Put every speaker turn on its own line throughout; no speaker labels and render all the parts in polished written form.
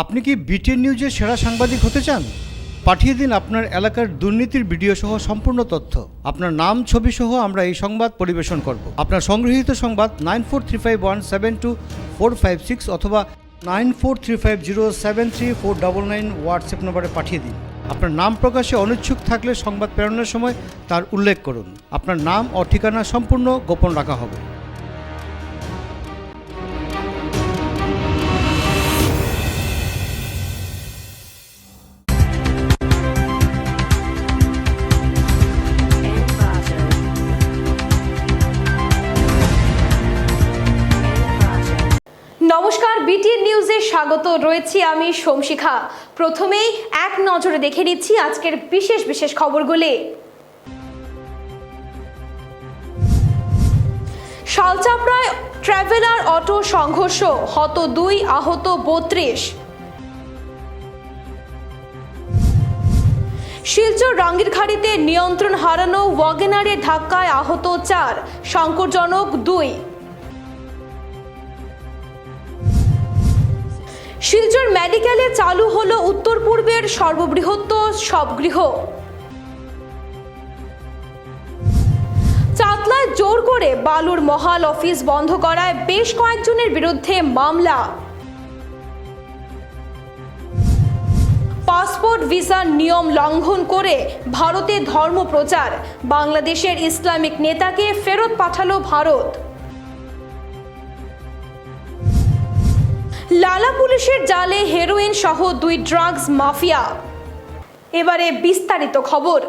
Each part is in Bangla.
আপনি কি বিটিএন নিউজের সেরা সাংবাদিক হতে চান? পাঠিয়ে দিন আপনার এলাকার দুর্নীতির ভিডিও সহ সম্পূর্ণ তথ্য। আপনার নাম, ছবি সহ আমরা এই সংবাদ পরিবেশন করব। আপনার সংগৃহীত সংবাদ 9435172456 অথবা 9435073499 হোয়াটসঅ্যাপ নম্বরে পাঠিয়ে দিন। আপনার নাম প্রকাশে অনিচ্ছুক থাকলে সংবাদ প্রেরণের সময় তার উল্লেখ করুন। আপনার নাম ও ঠিকানা সম্পূর্ণ গোপন রাখা হবে।
নমস্কার, বিটিএন নিউজে স্বাগত। রয়েছি আমি সোমশিখা। প্রথমেই এক নজরে দেখে নিচ্ছি আজকের বিশেষ খবরগুলি। শালচাপড়ায় ট্রাভেলার অটো সংঘর্ষ, হত 2, আহত 32। শিলচর রাঙ্গিরখাড়িতে নিয়ন্ত্রণ হারানো ওয়াগনারের ধাক্কায় আহত 4, সংকটজনক 2। শিলচর মেডিকেলে চালু হলো উত্তর পূর্বের সর্ববৃহৎ শবগৃহ। চাতলায় জোর করে বালুর মহাল অফিস বন্ধ করায় বেশ কয়েকজনের বিরুদ্ধে মামলা। পাসপোর্ট ভিসার নিয়ম লঙ্ঘন করে ভারতে ধর্ম প্রচার, বাংলাদেশের ইসলামিক নেতাকে ফেরত পাঠালো ভারত। লালা পুলিশের জালে হেরোইন সহ 2 ড্রাগস মাফিয়া। এবারে বিস্তারিত খবর।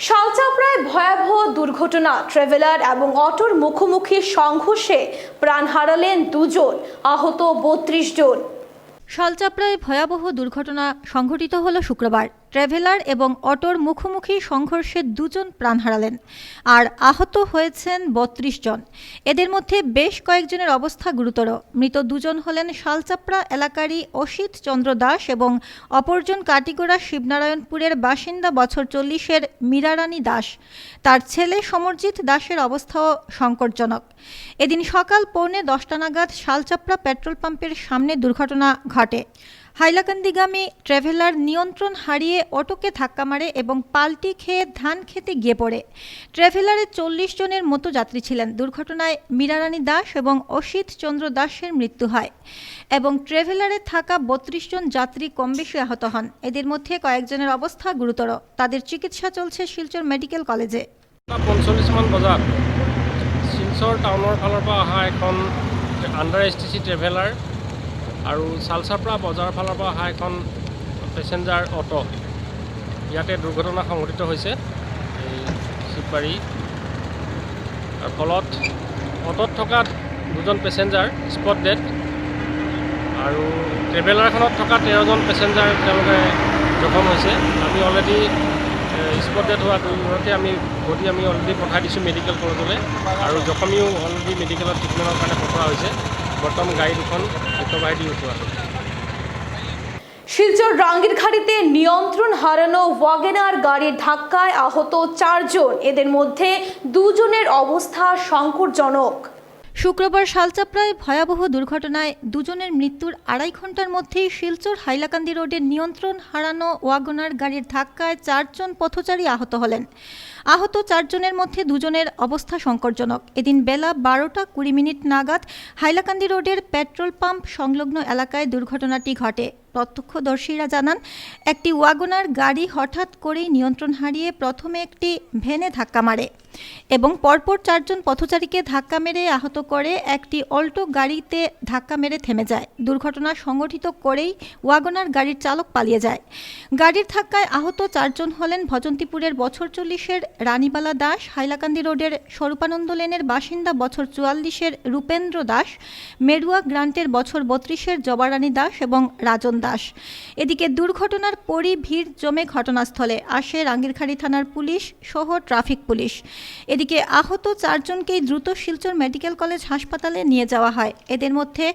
শালচাপড়ায় ভয়াবহ দুর্ঘটনা, ট্রাভেলার এবং অটোর মুখোমুখি সংঘর্ষে প্রাণ হারালেন 2 জন, আহত 32 জন।
শালচাপড়ায় ভয়াবহ দুর্ঘটনা সংঘটিত হলো শুক্রবার। ট্রাভেলার এবং অটোর মুখোমুখি সংঘর্ষে 2 জন প্রাণ হারালেন আর আহত হয়েছেন 32 জন। এদের মধ্যে বেশ কয়েকজনের অবস্থা গুরুতর। মৃত 2 জন হলেন শালচাপড়া এলাকারই অসিত চন্দ্র দাস এবং অপরজন কাটিগড়া শিবনারায়ণপুরের বাসিন্দা বছর 40-এর মীরারানী দাস। তার ছেলে সমরজিৎ দাসের অবস্থাও সংকটজনক। এদিন সকাল 9:45 নাগাদ শালচাপড়া পেট্রোল পাম্পের সামনে দুর্ঘটনা ঘটে। হাইলাকান্দিগামী ট্রাভেলার নিয়ন্ত্রণ হারিয়ে অটোকে ধাক্কা মারে এবং পাল্টি খেয়ে ধান খেতে গিয়ে পড়ে। ট্রাভেলারে 40 জনের মতো যাত্রী ছিলেন। দুর্ঘটনায় মীরারানী দাস এবং অসিত চন্দ্র দাসের মৃত্যু হয় এবং ট্রাভেলারে থাকা 32 জন যাত্রী কম বেশি আহত হন। এদের মধ্যে কয়েকজনের অবস্থা গুরুতর। তাদের চিকিৎসা চলছে শিলচর মেডিকেল কলেজে।
45 মান বজাত শিলচৰ টাউনৰ ফালৰ পৰা অহা এখন আণ্ডাৰ STC ট্ৰেভেলাৰ আৰু শালচাপড়া বজাৰৰ ফালৰ পৰা অহা এখন পেচেঞ্জাৰ অটো, ইয়াতে দুৰ্ঘটনা সংঘটিত হৈছে এই শিৱবাৰী। তাৰ ফলত অটোত থকা 2 জন পেচেঞ্জাৰ স্পট ডেড আৰু ট্ৰেভেলাৰখনত থকা 13 জন পেচেঞ্জাৰ তেওঁলোকে জখম হৈছে। আমি অলৰেডি স্পট ডেড হোৱা 2 জনকে আমি অলৰেডি পঠাই দিছোঁ মেডিকেল কলেজলৈ আৰু জখমিও অলৰেডি মেডিকেলত ট্ৰিটমেণ্টৰ কাৰণে পঠোৱা হৈছে। বৰ্তমান গাড়ী 2খন ৰিকভাৰী দি উঠোৱা হৈছে।
শিলচর রাঙ্গিরখাড়িতে নিয়ন্ত্রণ হারানো ওয়াগনার গাড়ির ধাক্কায় আহত 4 জন। এদের মধ্যে 2 জনের অবস্থা সংকটজনক।
শুক্রবার শালচাপড়ায় ভয়াবহ দুর্ঘটনায় 2 জনের মৃত্যুর 2.5 ঘন্টার মধ্যেই শিলচর হাইলাকান্দি রোডের নিয়ন্ত্রণ হারানো ওয়াগনার গাড়ির ধাক্কায় 4 জন পথচারী আহত হলেন। আহত 4 জনের মধ্যে 2 জনের অবস্থা সংকটজনক। এদিন বেলা 12:20 নাগাদ হাইলাকান্দি রোডের পেট্রোল পাম্প সংলগ্ন এলাকায় দুর্ঘটনাটি ঘটে। প্রত্যক্ষদর্শীরা জানান, একটি ওয়াগনার গাড়ি হঠাৎ করেই নিয়ন্ত্রণ হারিয়ে প্রথমে একটি ভ্যানে ধাক্কা মারে এবং পরপর 4 জন পথচারীকে ধাক্কা মেরে আহত করে একটি অল্টো গাড়িতে ধাক্কা মেরে থেমে যায়। দুর্ঘটনা সংঘটিত করেই ওয়াগনার গাড়ির চালক পালিয়ে যায়। গাড়ির ধাক্কায় আহত 4 জন হলেন ভজন্তীপুরের বছর 40-এর রানীবালা দাস, হাইলাকান্দি রোডের স্বরূপানন্দ লেনের বাসিন্দা বছর 44-এর রূপেন্দ্র দাস, মেরুয়া গ্রান্টের বছর 32-এর জবারানী দাস এবং রাজন দাস। এদিকে দুর্ঘটনার পরই ভিড় জমে ঘটনাস্থলে আসে রাঙ্গিরখাড়ি থানার পুলিশ সহ ট্রাফিক পুলিশ। এদিকে আহত 4 জনকেই দ্রুত শিলচর মেডিকেল কলেজ হাসপাতালে নিয়ে যাওয়া হয়। এদের মধ্যে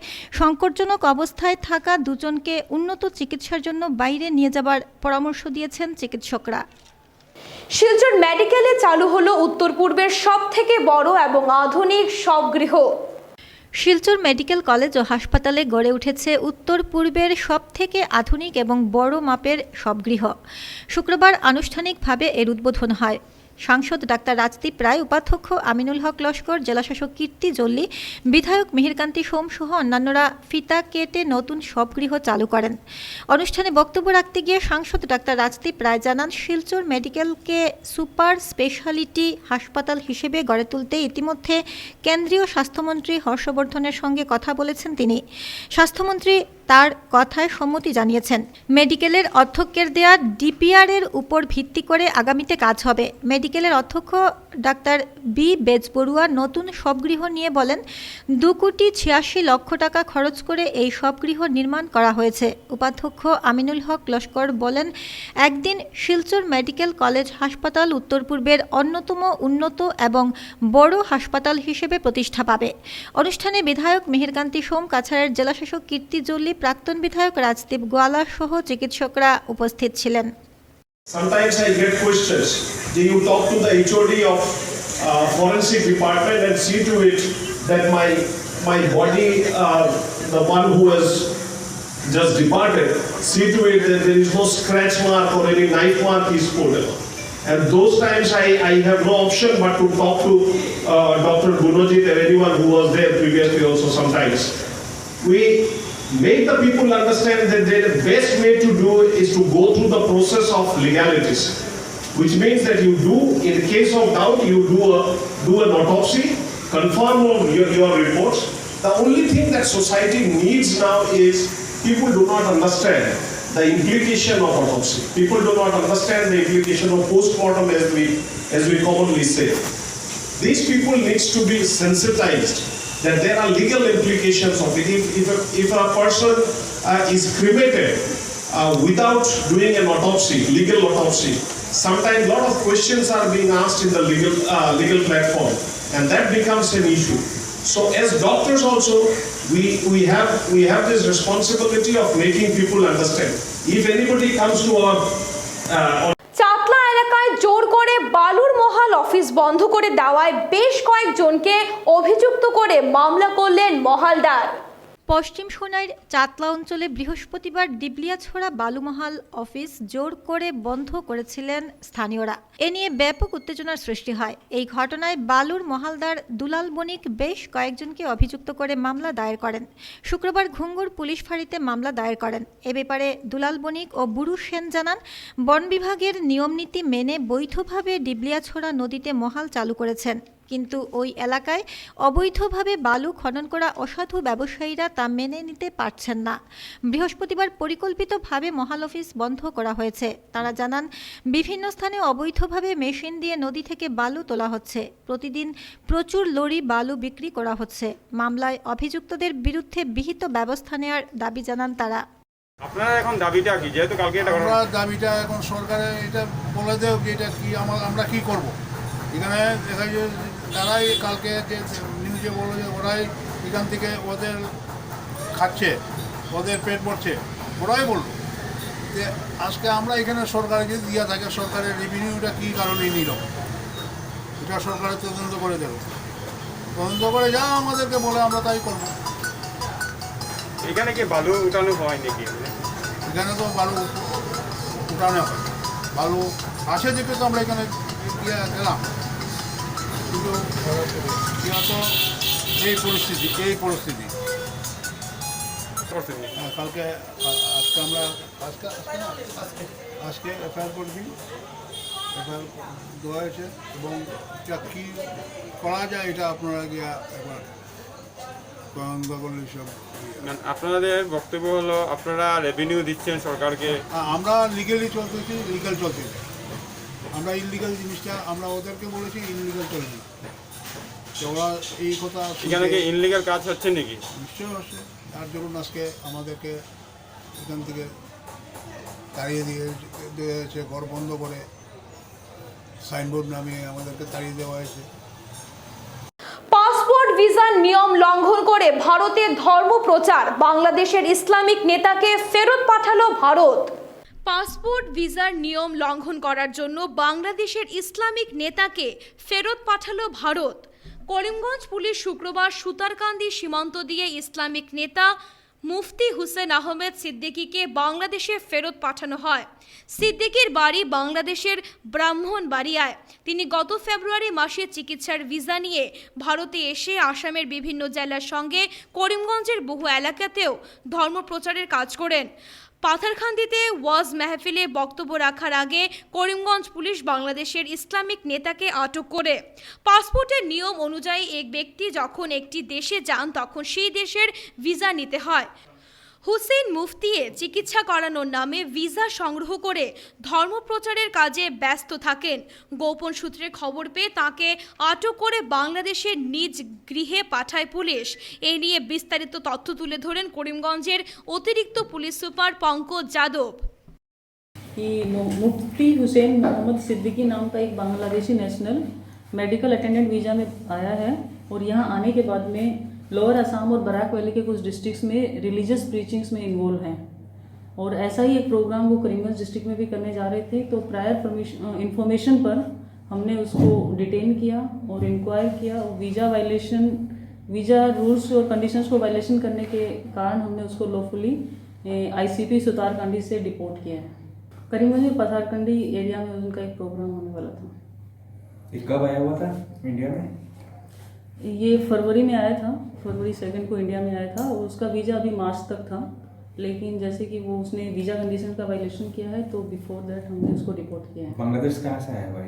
সংকটজনক অবস্থায় থাকা 2 জনকে উন্নত চিকিৎসার জন্য বাইরে নিয়ে যাবার পরামর্শ দিয়েছেন চিকিৎসকরা।
শিলচর মেডিকেলে চালু হলো উত্তর পূর্বের সবথেকে বড় এবং আধুনিক শবগৃহ।
শিলচর মেডিকেল কলেজ ও হাসপাতালে গড়ে উঠেছে উত্তর পূর্বের সবথেকে আধুনিক এবং বড় মাপের সবগৃহ। শুক্রবার আনুষ্ঠানিকভাবে এর উদ্বোধন হয়। সাংসদ ডাক্তার রাজদীপ রায়, উপাধ্যক্ষ আমিনুল হক লস্কর, জেলাশাসক কীর্তি জল্লি, বিধায়ক মিহিরকান্তি সোম সহ অন্যান্যরা ফিতা কেটে নতুন সবগৃহ চালু করেন। অনুষ্ঠানে বক্তব্য রাখতে গিয়ে সাংসদ ডাক্তার রাজদীপ রায় জানান, শিলচর মেডিকেলকে সুপার স্পেশালিটি হাসপাতাল হিসেবে গড়ে তুলতে ইতিমধ্যে কেন্দ্রীয় স্বাস্থ্যমন্ত্রী হর্ষবর্ধনের সঙ্গে কথা বলেছেন তিনি। স্বাস্থ্যমন্ত্রী তার কথায় সম্মতি জানিয়েছেন। মেডিকেলের অধ্যক্ষের দেয়া ডিপিআর এর উপর ভিত্তি করে আগামীতে কাজ হবে। মেডিকেলের অধ্যক্ষ ডাক্তার বি বেজবড়ুয়া নতুন সবগৃহ নিয়ে বলেন, 2,86,00,000 টাকা খরচ করে এই সবগৃহ নির্মাণ করা হয়েছে। উপাধ্যক্ষ আমিনুল হক লস্কর বলেন, একদিন শিলচর মেডিকেল কলেজ হাসপাতাল উত্তর পূর্বের অন্যতম উন্নত এবং বড় হাসপাতাল হিসেবে প্রতিষ্ঠা পাবে। অনুষ্ঠানে বিধায়ক মিহিরকান্তি সোম, কাছাড়ের জেলাশাসক কীর্তি জল্লি, প্রাক্তন বিধায়ক রাজদীপ গোয়ালা সহ চিকিৎসকরা উপস্থিত ছিলেন।
Sometimes I get questions. Do you talk to the HOD of forensic department and see to it that my body, the one who has just departed, see to it that there is no scratch mark or any knife mark is put. And those times I have no option but to talk to Dr. Gunojit or anyone who was there previously also sometimes. We make the people understand that the best way to do is to go through the process of legalities, which means that you do, in case of doubt, you do an autopsy, confirm your reports. The only thing that society needs now is people do not understand the implication of autopsy. People do not understand the implication of post-mortem as we commonly say. These people needs to be sensitized that there are legal implications of it. If a person is cremated without doing an autopsy, legal autopsy, sometimes a lot of questions are being asked in the legal platform, and that becomes an issue. So as doctors also, we have this responsibility of making people understand. If anybody comes to our
Chatla এলাকায় জোর করে বালুর মহাল অফিস বন্ধ করে দেওয়ায় বেশ কয়েকজনকে অভিযুক্ত করে মামলা করলেন মহালদার।
পশ্চিম সোনাইর চাতলা অঞ্চলে বৃহস্পতিবার ডিবলিয়াছড়া বালুমহাল অফিস জোর করে বন্ধ করেছিলেন স্থানীয়রা। এ নিয়ে ব্যাপক উত্তেজনার সৃষ্টি হয়। এই ঘটনায় বালুর মহালদার দুলাল বণিক বেশ কয়েকজনকে অভিযুক্ত করে মামলা দায়ের করেন। শুক্রবার ঘুঙ্গুর পুলিশ ফাঁড়িতে মামলা দায়ের করেন। এ ব্যাপারে দুলাল বণিক ও বুড়ু সেন জানান, বন বিভাগের নিয়মনীতি মেনে বৈধভাবে ডিবলিয়াছড়া নদীতে মহাল চালু করেছেন, কিন্তু ওই এলাকায় অবৈধভাবে বালু খনন করা অসাধু ব্যবসায়ীরা তা মেনে নিতে পারছেন না। বৃহস্পতিবার পরিকল্পিতভাবে মহাল অফিস বন্ধ করা হয়েছে। তারা জানান, বিভিন্ন স্থানে অবৈধভাবে মেশিন দিয়ে নদী থেকে বালু তোলা হচ্ছে। প্রতিদিন প্রচুর লরি বালু বিক্রি করা হচ্ছে। মামলায় অভিযুক্তদের বিরুদ্ধে বিহিত ব্যবস্থা নেওয়ার দাবি জানান তারা।
আপনারা এখন দাবিটা কি? যেহেতু কালকে এটা
আমরা দাবিটা এখন সরকারে এটা বলে দেও যে এটা কি আমরা কি করব। এখানে দেখা যায় তারাই কালকে যে নিউজে বললো যে ওরাই এখান থেকে ওদের খাচ্ছে, ওদের পেট ভরছে, ওরাই বললো যে আজকে আমরা এখানে সরকারে যদি দিয়া থাকে, সরকারের রেভিনিউটা কী কারণে নিল, এটা সরকারের তদন্ত করে দেব, তদন্ত করে যা আমাদেরকে বলে আমরা তাই করব।
এখানে কি বালু উঠানো হয় নাকি?
এখানে তো বালু উঠানো হয়, বালু আসে দেখে তো আমরা এখানে গেলাম, কিন্তু তো এই পরিস্থিতি কালকে আজকে আমরা আজকে এফআইআর করবি, এফআইআর দেওয়া হয়েছে এবং এটা কী করা যায় এটা আপনারা গিয়া একবার তদন্ত করলে সব।
আপনাদের বক্তব্য হলো আপনারা রেভিনিউ দিচ্ছেন সরকারকে,
আমরা লিগেলি চলতেছি, লিগাল চলতেছি, আমরা ইনলিগাল জিনিসটা আমরা ওদেরকে বলেছি ইনলিগাল চলবে। ওরা এই কথা
এখানে কি ইনলিগাল কাজ হচ্ছে নাকি?
নিশ্চয়ই হচ্ছে, তার জন্য আজকে আমাদেরকে এখান থেকে তাড়িয়ে দিয়েছে, ঘর বন্ধ করে সাইনবোর্ড নামিয়ে আমাদেরকে তাড়িয়ে দেওয়া হয়েছে।
পাসপোর্ট ভিসার নিয়ম লঙ্ঘন করে ভারতে ধর্ম প্রচার, বাংলাদেশের ইসলামিক নেতাকে ফেরত পাঠালো ভারত। পাসপোর্ট ভিসার নিয়ম লঙ্ঘন করার জন্য বাংলাদেশের ইসলামিক নেতাকে ফেরত পাঠালো ভারত। করিমগঞ্জ পুলিশ শুক্রবার সুতারকান্দি সীমান্ত দিয়ে ইসলামিক নেতা মুফতি হুসেন আহমেদ সিদ্দিকীকে বাংলাদেশে ফেরত পাঠানো হয়। সিদ্দিকীর বাড়ি বাংলাদেশের ব্রাহ্মণবাড়িয়ায়। তিনি গত ফেব্রুয়ারি মাসে চিকিৎসার ভিসা নিয়ে ভারতে এসে আসামের বিভিন্ন জেলার সঙ্গে করিমগঞ্জের বহু এলাকাতেও ধর্মপ্রচারের কাজ করেন। পাথারকান্দিতে ওয়াজ মেহফিলে বক্তব্য রাখার আগে করিমগঞ্জ পুলিশ বাংলাদেশের ইসলামিক নেতাকে আটক করে। পাসপোর্টের নিয়ম অনুযায়ী এক ব্যক্তি যখন একটি দেশে যান তখন সেই দেশের ভিসা নিতে হয়। হুসেন মুফতিয়ে চিকিৎসা করানোর নামে ভিসা সংগ্রহ করে ধর্মপ্রচারের কাজে ব্যস্ত থাকেন। গোপন সূত্রে খবর পেয়ে তাকে আটক করে বাংলাদেশের নিজ গৃহে পাঠায় পুলিশ। এই নিয়ে বিস্তারিত তথ্য তুলে ধরেন করিমগঞ্জের অতিরিক্ত পুলিশ সুপার पंकज যাদব।
कि मुफ्ती हुसैन मोहम्मद सिद्दीकी नाम का एक Bangladeshi national medical attendant visa में आया है और यहाँ आने के बाद में लोअर असम और बराक वैली के कुछ डिस्ट्रिक्ट्स में रिलीजियस प्रीचिंग्स में इन्वॉल्व हैं और ऐसा ही एक प्रोग्राम वो करीमगंज डिस्ट्रिक्ट में भी करने जा रहे थे। तो प्रायर इंफॉर्मेशन पर हमने उसको डिटेन किया और इंक्वायर किया और वीज़ा रूल्स और कंडीशंस को वायलेशन करने के कारण हमने उसको लॉफुली ICP सुतारकांडी से डिपोर्ट किया है। करीमगंज में पथारकंडी एरिया में उनका एक प्रोग्राम होने वाला था।
ये कब आया हुआ था इंडिया में?
ये फरवरी में आया था, फरवरी 2 को इंडिया में आया था और उसका वीज़ा अभी मार्च तक था, लेकिन जैसे कि वो उसने वीज़ा कंडीशन का वायलेशन किया है तो बिफोर दैट हमने उसको रिपोर्ट किया है।
बांग्लादेश कहाँ से आया हुआ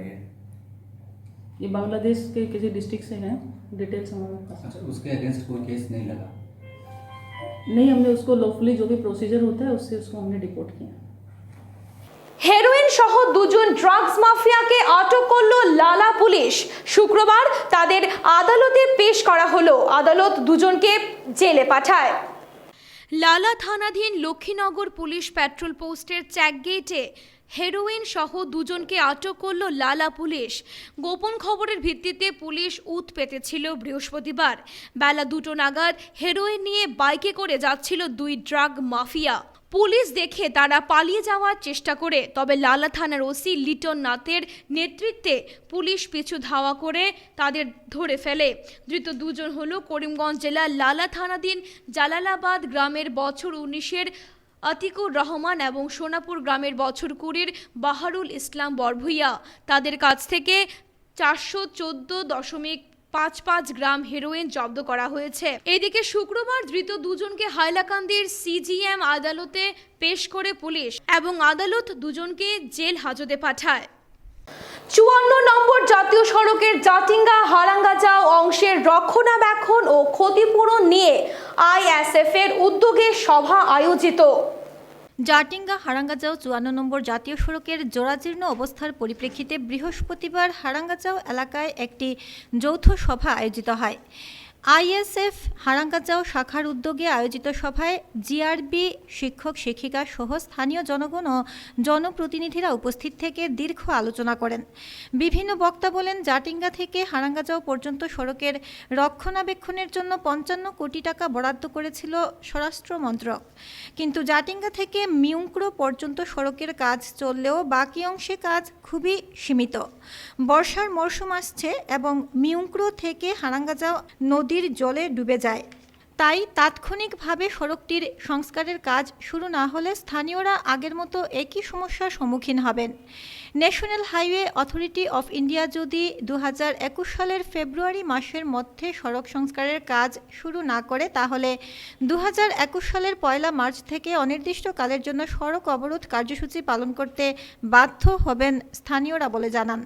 ये बांग्लादेश के किसी डिस्ट्रिक्ट से हैं, डिटेल्स हमारे पास।
अच्छा, उसके अगेंस्ट कोई केस नहीं लगा?
नहीं, हमने उसको लॉफुली जो भी प्रोसीजर होता है उससे उसको हमने डिपोर्ट किया।
হেরোইন সহ দুজন ড্রাগস মাফিয়াকে আটক করল লালা পুলিশ। শুক্রবার তাদের আদালতে পেশ করা হলো। আদালত দুজনকে জেলে পাঠায়। লালা থানাধীন লক্ষ্মীনগর পুলিশ পেট্রোল পোস্টের চেকগেটে হেরোইন সহ দুজনকে আটক করল লালা পুলিশ। গোপন খবরের ভিত্তিতে পুলিশ উত পেতেছিল বৃহস্পতিবার বেলা 2টো নাগাদ হেরোইন নিয়ে বাইকে করে যাচ্ছিল দুই ড্রাগ মাফিয়া। পুলিশ দেখে তারা পালিয়ে যাওয়ার চেষ্টা করে, তবে লালা থানার ওসি লিটন নাথের নেতৃত্বে পুলিশ পিছু ধাওয়া করে তাদের ধরে ফেলে। ধৃত দুজন হলো করিমগঞ্জ জেলার লালা থানাধীন জালালাবাদ গ্রামের বছর 19-এর আতিকুর রহমান এবং সোনাপুর গ্রামের বছর 20-এর বাহারুল ইসলাম বরভুইয়া। তাদের কাছ থেকে 414.55 গ্রাম হেরোইন জব্দ করা হয়েছে। এদিকে শুক্রবার ধৃত দুজনকে হাইলাকান্দির CGM আদালতে পেশ করে পুলিশ এবং আদালত দুজনকে জেল হাজতে পাঠায়। 54 নম্বর জাতীয় সড়কের জাটিঙ্গা হারাঙ্গাজাও অংশের রক্ষণাবেক্ষণ ও ক্ষতিপূরণ নিয়ে ISF এর উদ্যোগে সভা আয়োজিত।
জাটিঙ্গা হারাঙ্গাজাও 54 নম্বর জাতীয় সড়কের জরাজীর্ণ অবস্থার পরিপ্রেক্ষিতে বৃহস্পতিবার হারাঙ্গাজাও এলাকায় একটি যৌথ সভা আয়োজিত হয়। ISF হারাঙ্গাজাও শাখার উদ্যোগে আয়োজিত সভায় GRB শিক্ষক শিক্ষিকা সহ স্থানীয় জনগণ ও জনপ্রতিনিধিরা উপস্থিত থেকে দীর্ঘ আলোচনা করেন। বিভিন্ন বক্তা বলেন, জাটিঙ্গা থেকে হারাঙ্গাজাও পর্যন্ত সড়কের রক্ষণাবেক্ষণের জন্য 55 কোটি টাকা বরাদ্দ করেছিল স্বরাষ্ট্র মন্ত্রক, কিন্তু জাটিঙ্গা থেকে মিউংক্রো পর্যন্ত সড়কের কাজ চললেও বাকি অংশে কাজ খুবই সীমিত। বর্ষার মরশুম আসছে এবং মিউংক্রো থেকে হারাঙ্গাজাও নদীর জলে ডুবে যায়। তাই তাৎক্ষণিকভাবে সড়কটির সংস্কারের কাজ শুরু না হলে স্থানীয়রা আগের মতো একই সমস্যার সম্মুখীন হবেন। National highway authority of India যদি 2021 সালের ফেব্রুয়ারি মাসের মধ্যে সড়ক সংস্কারের কাজ শুরু না করে তাহলে 2021 সালের 1 মার্চ থেকে অনির্দিষ্টকালের জন্য সড়ক অবরোধ কার্যসূচি পালন করতে বাধ্য হবেন স্থানীয়রা বলে জানান।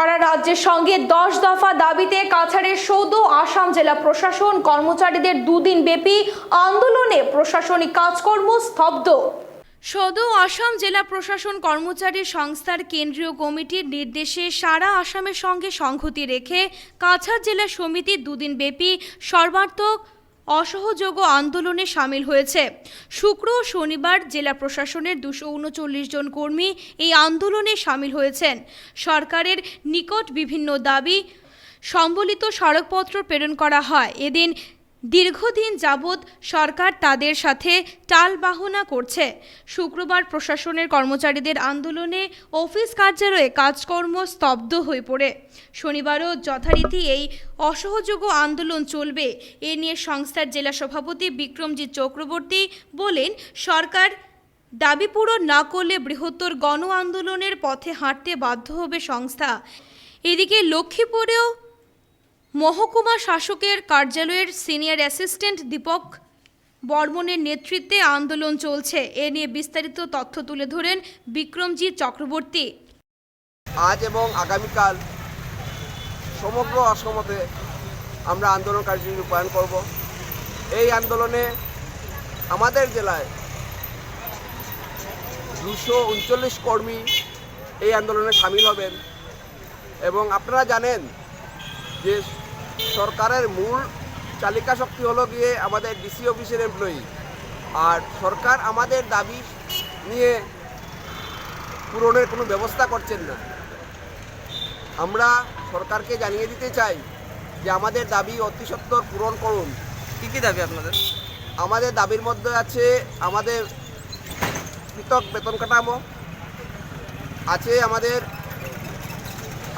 সারা রাজ্যের সঙ্গে 10 দফা দাবিতে কাছাড়ের সৌদ আসাম জেলা প্রশাসন কর্মচারীদের দুদিন ব্যাপী আন্দোলনে প্রশাসনিক কাজকর্ম স্তব্ধ। সৌদ আসাম জেলা প্রশাসন কর্মচারী সংস্থার কেন্দ্রীয় কমিটির নির্দেশে সারা আসামের সঙ্গে সংহতি রেখে কাছাড় জেলা সমিতি দুদিন ব্যাপী সর্বাত্মক অসহযোগ আন্দোলনে সামিল হয়েছে। শুক্র ও শনিবার জেলা প্রশাসনের 239 জন কর্মী এই আন্দোলনে সামিল হয়েছেন। সরকারের নিকট বিভিন্ন দাবি সম্বলিত স্মারকপত্র প্রেরণ করা হয়। এদিন দীর্ঘদিন যাবৎ সরকার তাদের সাথে টালবাহনা করছে। শুক্রবার প্রশাসনের কর্মচারীদের আন্দোলনে অফিস কার্যালয়ে কাজকর্ম স্তব্ধ হয়ে পড়ে। শনিবারও যথারীতি এই অসহযোগ আন্দোলন চলবে। এ নিয়ে সংস্থার জেলা সভাপতি বিক্রমজিৎ চক্রবর্তী বলেন, সরকার দাবি পূরণ না করলে বৃহত্তর গণ আন্দোলনের পথে হাঁটতে বাধ্য হবে সংস্থা। এদিকে লক্ষ্মীপুরেও মহকুমা শাসকের কার্যালয়ের সিনিয়র অ্যাসিস্ট্যান্ট দীপক বর্মনের নেতৃত্বে আন্দোলন চলছে। এ নিয়ে বিস্তারিত তথ্য তুলে ধরেন বিক্রমজিৎ চক্রবর্তী।
আজ এবং আগামীকাল সমগ্র অসমতে আমরা আন্দোলন কার্যসূচি রূপায়ণ করব। এই আন্দোলনে আমাদের জেলায় 239 কর্মী এই আন্দোলনে সামিল হবেন এবং আপনারা জানেন যে সরকারের মূল চালিকা শক্তি হলো গিয়ে আমাদের ডিসি অফিসের এমপ্লয়ি, আর সরকার আমাদের দাবি নিয়ে পূরণের কোনো ব্যবস্থা করছেন না। আমরা সরকারকে জানিয়ে দিতে চাই যে আমাদের দাবি অতি সত্বর পূরণ করুন।
কী কী দাবি আপনাদের?
আমাদের দাবির মধ্যে আছে আমাদের পৃথক বেতন কাঠামো আছে,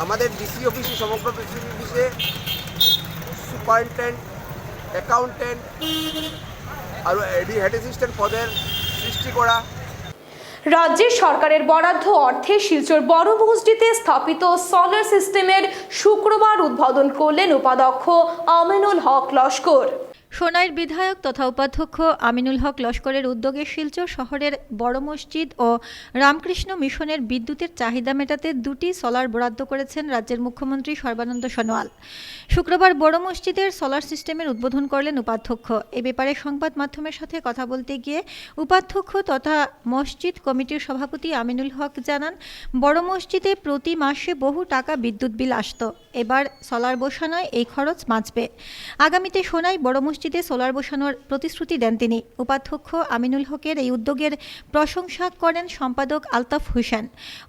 আমাদের ডিসি অফিসে, সমগ্র ডিসি অফিসে সুপারিনটেন্ডেন্ট, অ্যাকাউন্টেন্ট আর হেড অ্যাসিস্ট্যান্ট পদের সৃষ্টি করা।
রাজ্যের সরকারের বরাদ্দ অর্থে শিলচর বড় মসজিদে স্থাপিত সোলার সিস্টেমের শুক্রবার উদ্বোধন করলেন উপাধ্যক্ষ আমিনুল হক লস্কর।
সোনাইর বিধায়ক তথা উপাধ্যক্ষ আমিনুল হক লস্করের উদ্যোগে শিলচর শহরের বড় মসজিদ ও রামকৃষ্ণ মিশনের বিদ্যুতের চাহিদা মেটাতে 2টি সোলার বরাদ্দ করেছেন রাজ্যের মুখ্যমন্ত্রী সর্বানন্দ সোনোয়াল। শুক্রবার বড় মসজিদের সোলার সিস্টেমের উদ্বোধন করলেন উপাধ্যক্ষ। এ ব্যাপারে সংবাদ মাধ্যমের সাথে কথা বলতে গিয়ে উপাধ্যক্ষ তথা মসজিদ কমিটির সভাপতি আমিনুল হক জানান, বড় মসজিদে প্রতি মাসে বহু টাকা বিদ্যুৎ বিল আসত, এবার সোলার বসানোয় এই খরচ বাঁচবে। আগামীতে সোনাই বড় মসজিদে সোলার বসানোর প্রতিশ্রুতি দেন তিনি। উপাধ্যক্ষ আমিনুল হকের এই উদ্যোগের প্রশংসা করেন সম্পাদক আলতাফ হোসেন।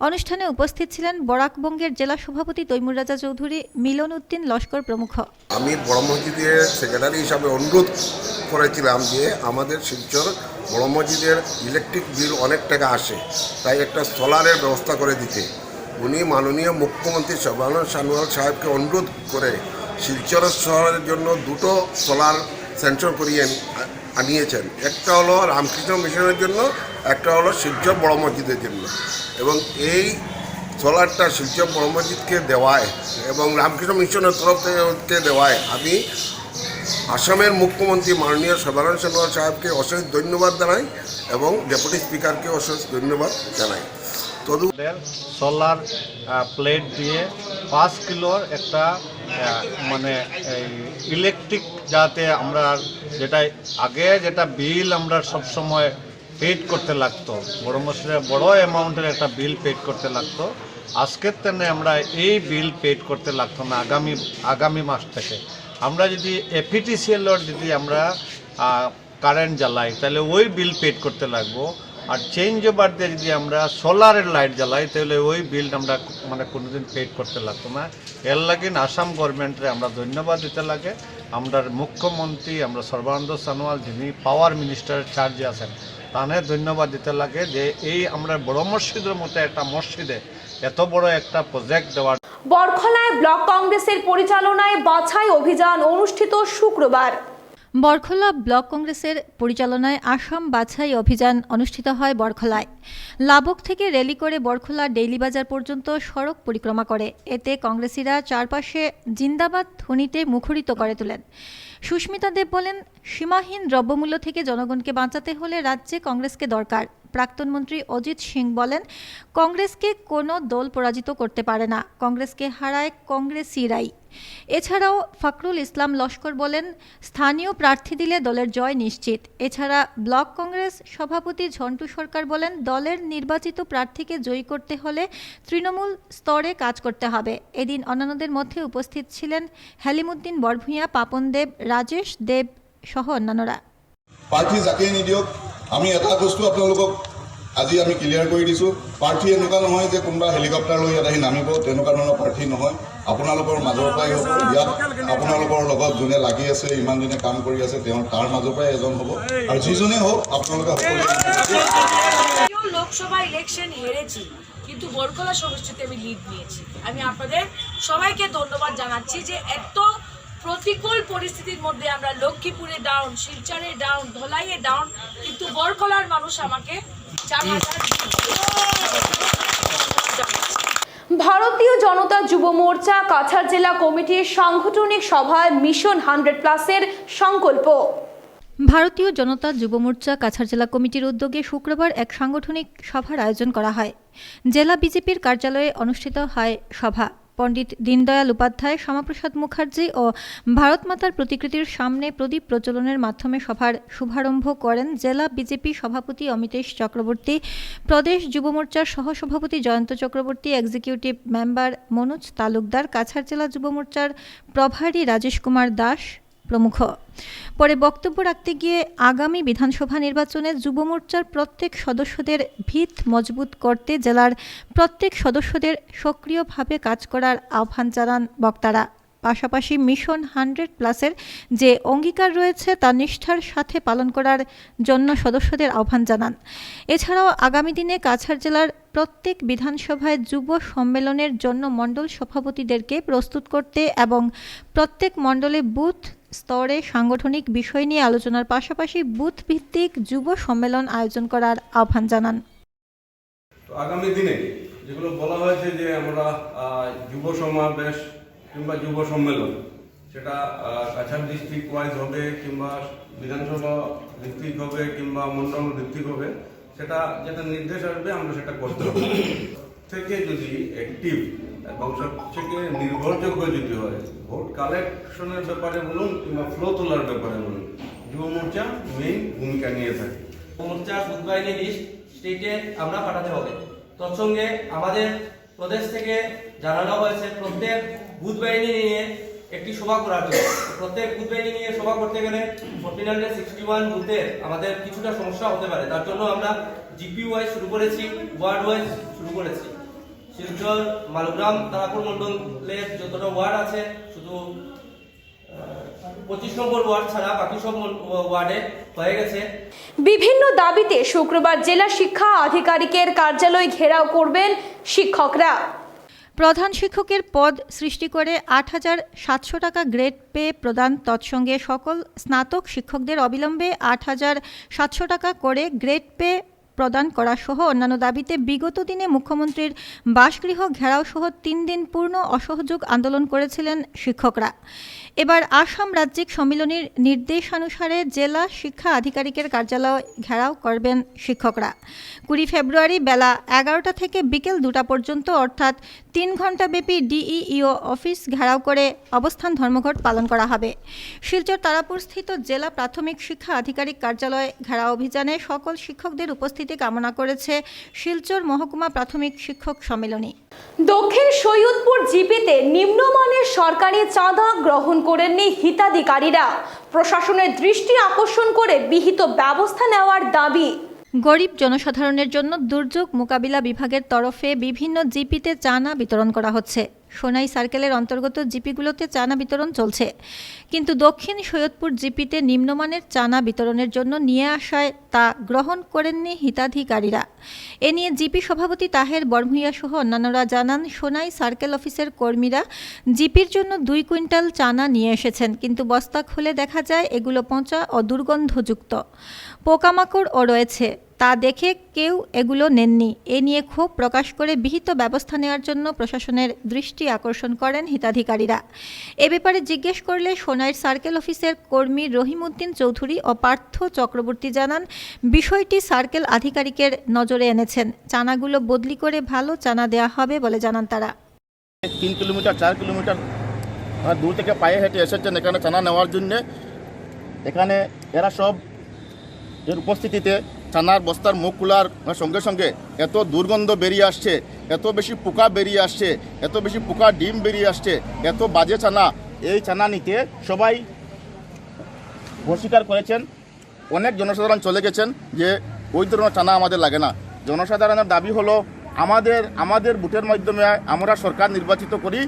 অনুষ্ঠানে উপস্থিত ছিলেন বরাকবঙ্গের জেলা সভাপতি তৈমুর রাজা চৌধুরী, মিলন উদ্দিন লস্কর প্রমুখ।
আমি বড় মসজিদের সেক্রেটারি হিসাবে অনুরোধ করেছিলাম যে আমাদের শিলচর বড় মসজিদের ইলেকট্রিক বিল অনেক টাকা আসে, তাই একটা সোলারের ব্যবস্থা করে দিতে। উনি মাননীয় মুখ্যমন্ত্রী সর্বানন্দ সোনোয়াল সাহেবকে অনুরোধ করে শিলচর শহরের জন্য 2টো সোলার সেন্টার করিয়ে আনিয়েছেন। একটা হলো রামকৃষ্ণ মিশনের জন্য, একটা হলো শিলচর বড় মসজিদের জন্য। এবং এই সোলারটা শিলচর বড় মসজিদকে দেওয়ায় এবং রামকৃষ্ণ মিশনের তরফ থেকে দেওয়ায় আমি আসামের মুখ্যমন্ত্রী মাননীয় সর্বানন্দ সোনোয়াল সাহেবকে অশেষ ধন্যবাদ জানাই এবং ডেপুটি স্পিকারকে অশেষ ধন্যবাদ জানাই।
সোলার প্লেট দিয়ে 5 কিলোর একটা মানে ইলেকট্রিক, যাতে আমরা যেটা বিল আমরা সবসময় পেড করতে লাগতো, বড় মসজিদে বড় অ্যামাউন্টের একটা বিল পেড করতে লাগতো, আজকের দিনে আমরা এই বিল পেড করতে লাগতো না। আগামী মাস থেকে আমরা যদি এফিটিসিএলের যদি আমরা কারেন্ট জ্বালাই তাহলে ওই বিল পেড করতে লাগবো। আর চেঞ্জ ওভার দিয়ে যদি আমরা সোলারের লাইট জ্বালাই তাহলে ওই বিল আমরা মানে কোনোদিন পেড করতে লাগতো না। এর লাগে আসাম গভর্নমেন্টে আমরা ধন্যবাদ দিতে লাগে। আমরা মুখ্যমন্ত্রী আমরা সর্বানন্দ সোনোয়াল, যিনি পাওয়ার মিনিস্টারের চার্জে আছেন, তাদের ধন্যবাদ দিতে লাগে যে এই আমরা বড় মসজিদের মতো একটা মসজিদে এত বড় একটা প্রজেক্ট দেওয়ার।
বরখলায় ব্লক কংগ্রেসের পরিচালনায় বাছাই অভিযান অনুষ্ঠিত শুক্রবার।
বরখলা ব্লক কংগ্রেসের পরিচালনায় আসাম বাছাই অভিযান অনুষ্ঠিত হয় বরখলায়। লাবক থেকে র্যালি করে বরখলা ডেইলি বাজার পর্যন্ত সড়ক পরিক্রমা করে। এতে কংগ্রেসীরা চারপাশে জিন্দাবাদ ধ্বনিতে মুখরিত করে তোলেন। সুস্মিতা দেব বলেন, সীমাহীন দ্রব্যমূল্য থেকে জনগণকে বাঁচাতে হলে রাজ্যে কংগ্রেসকে দরকার। প্রাক্তন মন্ত্রী অজিত সিং বলেন, কংগ্রেসকে কোনো দল পরাজিত করতে পারে না, কংগ্রেসকে হারায় কংগ্রেসীরাই। এছাড়াও ফখরুল ইসলাম লস্কর বলেন, স্থানীয় প্রার্থী দিলে দলের জয় নিশ্চিত। এছাড়া ব্লক কংগ্রেস সভাপতি ঝন্টু সরকার বলেন, দলের নির্বাচিত প্রার্থীকে জয়ী করতে হলে তৃণমূল স্তরে কাজ করতে হবে। এদিন অন্যান্যদের মধ্যে উপস্থিত ছিলেন হালিমুদ্দিন বরভূঁইয়া, পাপন দেব, রাজেশ দেব সহ অন্যান্যরা।
প্রার্থী যাকে নিদিয়ক, আমি এটা বস্তু আপোনালোকক আজি আমি ক্লিয়াৰ কৰি দিছোঁ, প্ৰাৰ্থী এনেকুৱা নহয় যে কোনোবা হেলিকপ্টাৰ লৈ ইয়াত আহি নামিব, তেনেকুৱা ধৰণৰ প্ৰাৰ্থী নহয়। আপোনালোকৰ মাজৰ পৰাই হ'ব, ইয়াত আপোনালোকৰ লগত যোনে লাগি আছে, ইমান দিনে কাম কৰি আছে, তাৰ মাজৰ পৰাই এজন হ'ব, আৰু যিজনেই হওক আপোনালোকে
লোকসভা ইলেকশন হেরেছি, কিন্তু বরকলা সমষ্টিতে আমি লিড নিয়েছি। আমি আপনাদের সবাইকে ধন্যবাদ জানাচ্ছি যে এত প্রতিকূল পরিস্থিতির মধ্যে আমরা লক্ষ্মীপুরে ডাউন, শিলচরে ডাউন, ধলাইয়ে ডাউন, কিন্তু বরকলার মানুষ আমাকে 4000।
ভারতীয় জনতা যুব মোর্চা কাছাড় জেলা কমিটির সাংগঠনিক সভায় মিশন 100+ সংকল্প।
ভারতীয় জনতা যুব মোর্চা কাছাড় জেলা কমিটির উদ্যোগে শুক্রবার এক সাংগঠনিক সভার আয়োজন করা হয়। জেলা বিজেপির কার্যালয়ে অনুষ্ঠিত হয় সভা। পণ্ডিত দীনদয়াল উপাধ্যায়, শ্যামাপ্রসাদ মুখার্জি ও ভারত মাতার প্রতিকৃতির সামনে প্রদীপ প্রজ্বলনের মাধ্যমে সভার শুভারম্ভ করেন জেলা বিজেপি সভাপতি অমিতেশ চক্রবর্তী, প্রদেশ যুব মোর্চার সহসভাপতি জয়ন্ত চক্রবর্তী, এক্সিকিউটিভ মেম্বার মনোজ তালুকদার, কাছাড় জেলা যুব মোর্চার প্রভারী রাজেশ কুমার দাস প্রমুখ। পরে বক্তব্য রাখতে গিয়ে আগামী বিধানসভা নির্বাচনে যুব মোর্চার প্রত্যেক সদস্যদের ভিত মজবুত করতে জেলার প্রত্যেক সদস্যদের সক্রিয়ভাবে কাজ করার আহ্বান জানান বক্তারা। পাশাপাশি মিশন 100+-এর যে অঙ্গীকার রয়েছে তা নিষ্ঠার সাথে পালন করার জন্য সদস্যদের আহ্বান জানান। এছাড়াও আগামী দিনে কাছাড় জেলার প্রত্যেক বিধানসভায় যুব সম্মেলনের জন্য মণ্ডল সভাপতিদেরকে প্রস্তুত করতে এবং প্রত্যেক মণ্ডলে বুথ স্তরে সাংগঠনিক বিষয় নিয়ে আলোচনার পাশাপাশি বুথ ভিত্তিক যুব সম্মেলন আয়োজন করার আহ্বান জানান।
তো আগামী দিনে যেগুলো বলা হয়েছে যে আমরা যুব সমাবেশ কিংবা যুব সম্মেলন, সেটা কাছাড় ডিস্ট্রিক্ট ওয়াইজ হবে কিংবা বিধানসভা ভিত্তিক হবে কিংবা মন্ডল ভিত্তিক হবে, সেটা যেটা নির্দেশ আসবে আমরা সেটা করতে হবে। থেকে যদি অ্যাক্টিভ এবং সবথেকে নির্ভরযোগ্য যদি হয়, ভোট কালেকশনের ব্যাপারে বলুন কিংবা ফ্লো তোলার ব্যাপারে বলুন, যুব মোর্চা মেইন ভূমিকা নিয়ে থাকে।
মোর্চার বুথ বাহিনী লিস্ট স্টেটে আমরা পাঠাতে হবে। তৎসঙ্গে আমাদের প্রদেশ থেকে জানানো হয়েছে প্রত্যেক বুথ বাহিনী নিয়ে একটি সভা করার জন্য। প্রত্যেক বুথ বাহিনী নিয়ে সভা করতে গেলে 1461 বুথে আমাদের কিছুটা সমস্যা হতে পারে। তার জন্য আমরা জিপি ওয়াইজ শুরু করেছি, ওয়ার্ড ওয়াইজ শুরু করেছি। শিলচর, মালগ্রাম, তারাপুর মন্ডলের যতটা ওয়ার্ড আছে, শুধু 25 নম্বর ওয়ার্ড ছাড়া বাকি সব ওয়ার্ডে হয়ে গেছে।
বিভিন্ন দাবিতে শুক্রবার জেলা শিক্ষা আধিকারিকের কার্যালয় ঘেরাও করবেন শিক্ষকরা।
প্রধান শিক্ষকের পদ সৃষ্টি করে ৮৭০০ টাকা গ্রেড পে প্রদান, তৎসঙ্গে সকল স্নাতক শিক্ষকদের অবিলম্বে ৮৭০০ টাকা করে গ্রেড পে প্রদান করা সহ অন্যান্য দাবিতে বিগত দিনে মুখ্যমন্ত্রীর বাসগৃহ ঘেরাও সহ ৩ দিন পূর্ণ অসহযোগ আন্দোলন করেছিলেন শিক্ষকরা। এবার আসাম রাজ্যিক সম্মিলনীর নির্দেশানুসারে জেলা শিক্ষা আধিকারিকের কার্যালয় ঘেরাও করবেন শিক্ষকরা। ২০ ফেব্রুয়ারি বেলা ১১টা থেকে বিকেল ২টা পর্যন্ত, অর্থাৎ ৩ ঘণ্টাব্যাপী ডিইও অফিস ঘেরাও করে অবস্থান ধর্মঘট পালন করা হবে। শিলচর তারাপুরস্থিত জেলা প্রাথমিক শিক্ষা আধিকারিক কার্যালয় ঘেরাও অভিযানে সকল শিক্ষকদের উপস্থিতি কামনা করেছে শিলচর মহকুমা প্রাথমিক শিক্ষক সম্মেলনী।
দক্ষিণ সৈয়দপুর জিপিতে নিম্নমানের সরকারি চাঁদা গ্রহণ করেননি হিতাধিকারীরা। প্রশাসনের দৃষ্টি আকর্ষণ করে বিহিত ব্যবস্থা নেওয়ার দাবি।
গরিব জনসাধারণের জন্য দুর্যোগ মোকাবিলা বিভাগের তরফে বিভিন্ন জিপিতে চাঁদা বিতরণ করা হচ্ছে। সোনাই সার্কেলের অন্তর্গত জিপিগুলোতে চানা বিতরণ চলছে, কিন্তু দক্ষিণ সৈয়দপুর জিপিতে নিম্নমানের চানা বিতরণের জন্য নিয়ে আসায় তা গ্রহণ করেননি হিতাধিকারীরা। এ নিয়ে জিপি সভাপতি তাহের বরভূঁইয়া সহ অন্যান্যরা জানান, সোনাই সার্কেল অফিসের কর্মীরা জিপির জন্য 2 কুইন্টাল চানা নিয়ে এসেছেন, কিন্তু বস্তা খুলে দেখা যায় এগুলো পচা ও দুর্গন্ধযুক্ত, পোকামাকড়ও রয়েছে। তা দেখে কেউ এগুলো নেননি। এ নিয়ে ক্ষোভ প্রকাশ করে বিহিত ব্যবস্থা নেওয়ার জন্য প্রশাসনের দৃষ্টি আকর্ষণ করেন হিতাধিকারীরা। এ ব্যাপারে জিজ্ঞেস করলে সোনাইর সার্কেল অফিসের কর্মী রহিমউদ্দিন চৌধুরী ও পার্থ চক্রবর্তী জানান, বিষয়টি সার্কেল আধিকারিকের নজরে এনেছেন। চানাগুলো বদলি করে ভালো চানা দেওয়া হবে বলে জানান তারা।
3 কিলোমিটার 4 কিলোমিটার দূর থেকে পায়ে হেঁটে এসেছেন এখানে চানা নেওয়ার জন্যে। এখানে এরা সব এর উপস্থিতিতে চানার বস্তার মুখ খোলার সঙ্গে সঙ্গে এত দুর্গন্ধ বেরিয়ে আসছে, এত বেশি পোকা বেরিয়ে আসছে, এত বেশি পোকা ডিম বেরিয়ে আসছে, এত বাজে চানা। এই চানা নিতে সবাই অস্বীকার করেছেন। অনেক জনসাধারণ চলে গেছেন যে ওই ধরনের চানা আমাদের লাগে না। জনসাধারণের দাবি হলো আমাদের ভোটের মাধ্যমে আমরা সরকার নির্বাচিত করি,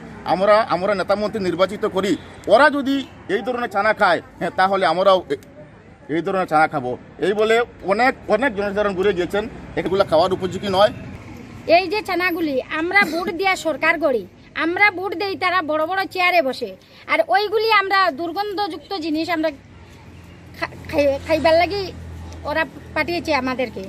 আমরা নেতামন্ত্রী নির্বাচিত করি। ওরা যদি এই ধরনের চানা খায়, হ্যাঁ, তাহলে আমরাও এই ধরনের চানা খাবো। এই বলে অনেক জনসাধারণ ঘুরে গিয়েছেন। এগুলো খাওয়ার উপযোগী নয়।
এই যে চানাগুলি আমরা ভোট দিয়া সরকার করি, আমরা ভোট দেই, তারা বড় বড় চেয়ারে বসে, আর ওইগুলি আমরা দুর্গন্ধযুক্ত জিনিস আমরা খাইবার লাগি ওরা পাঠিয়েছে আমাদেরকে।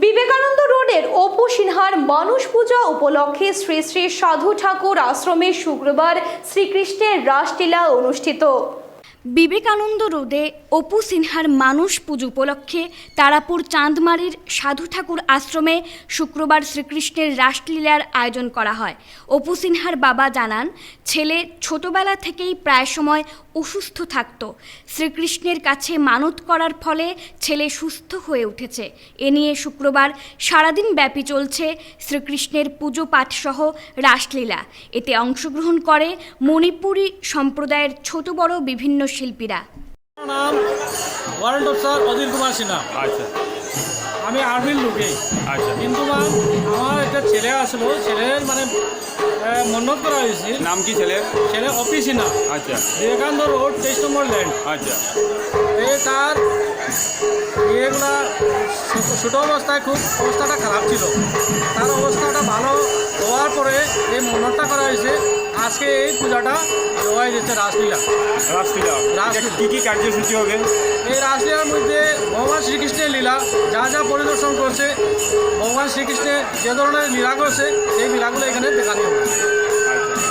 বিবেকানন্দ রোডের অপু সিনহার মানুষ পূজা উপলক্ষে শ্রী শ্রী সাধু ঠাকুর আশ্রমে শুক্রবার শ্রীকৃষ্ণের রাসলীলা অনুষ্ঠিত।
বিবেকানন্দ রোডে অপু সিনহার মানুষ পুজো উপলক্ষে তারাপুর চাঁদমারির সাধু ঠাকুর আশ্রমে শুক্রবার শ্রীকৃষ্ণের রাসলীলার আয়োজন করা হয়। অপু সিনহার বাবা জানান, ছেলে ছোটবেলা থেকেই প্রায় সময় অসুস্থ থাকত। শ্রীকৃষ্ণের কাছে মানত করার ফলে ছেলে সুস্থ হয়ে উঠেছে। এ নিয়ে শুক্রবার সারাদিন ব্যাপী চলছে শ্রীকৃষ্ণের পুজো পাঠসহ রাসলীলা। এতে অংশগ্রহণ করে মণিপুরী সম্প্রদায়ের ছোট বড় বিভিন্ন শিল্পীরা।
নাম ওয়ারেন্ট অফিসার অজিত কুমার সিনহা। আচ্ছা, আমি আর্মির লোকে। আচ্ছা, কিন্তু আমার একটা ছেলে আসলো, ছেলের মন্নত করা হয়েছে। নাম কি ছেলে অপি সিনহা। আচ্ছা, বিবেকানন্দ রোড 23 নম্বর ল্যান্ড। আচ্ছা, তার এগুলা ছোট অবস্থায় খুব অবস্থাটা খারাপ ছিল। তার অবস্থাটা ভালো হওয়ার পরে এই মন্নতটা করা হয়েছে। আজকে এই পূজাটা দেওয়া হয়েছে রাসলীলা। কী কী কার্যসূচি হবে এই রাসলীলার মধ্যে? ভগবান শ্রীকৃষ্ণের লীলা যা যা পরিদর্শন করছে, ভগবান শ্রীকৃষ্ণের যে ধরনের লীলা করছে এই লীলাগুলো এখানে দেখানো হবে।